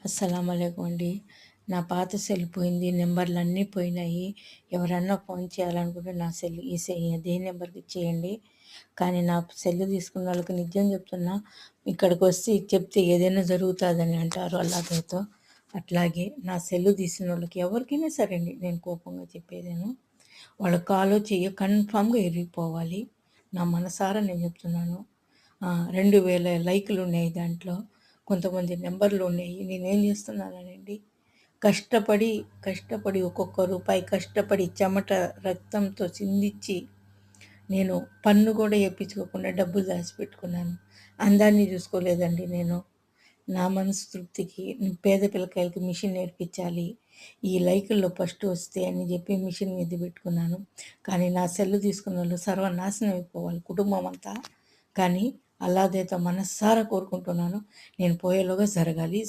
అస్సలామలైకుం అండి. నా పాత సెల్ పోయింది. నెంబర్‌లన్నీ పోయినాయి. ఎవరన్నా ఫోన్ చేయాలనుకుంటే నా సెల్ ఇదే నెంబర్‌కి చేయండి. కానీ నా సెల్ తీసుకున్నోళ్ళకి నిజం చెప్తున్నా, ఇక్కడికొచ్చి చెప్తే ఏదైనా జరుగుతాదని అంటారు అల్లాహ్‌తో. అట్లాగే నా సెల్ తీసినోళ్ళకి ఎవరికైనా సరే అండి, నేను కోపంగా చెప్పేదేను. వాళ్ళ కాలో, చెయ్యో కన్ఫర్మ్‌గా ఇరిగిపోవాలి. నా మనసారా నేను చెప్తున్నాను. 2000 లైకులున్నాయి దాంట్లో. కొంతమంది నెంబర్లున్నాయి. నేనేం చేస్తున్నానండి, కష్టపడి ఒక్కొక్క రూపాయి కష్టపడి చెమట, రక్తంతో చిందిచ్చి నేను పన్ను కూడా ఏపిచ్చుకోకుండా డబ్బులు దాచిపెట్టుకున్నాను. అందాన్ని చూసుకోలేదండి నేను. నా మనసు తృప్తికి పేద పిల్లకాయలకి మిషన్ నేర్పించాలి, ఈ లైకుల్లో ఫస్ట్ వస్తే అని చెప్పి మిషన్ మీద పెట్టుకున్నాను. కానీ నా సెల్లు తీసుకున్నోళ్ళు సర్వనాశనం అయిపోవాలి కుటుంబం అంతా. కానీ అల్లాహ్ దయతో మనసారా కోరుకుంటున్నాను, నేను పోయేలోగా జరగాలి.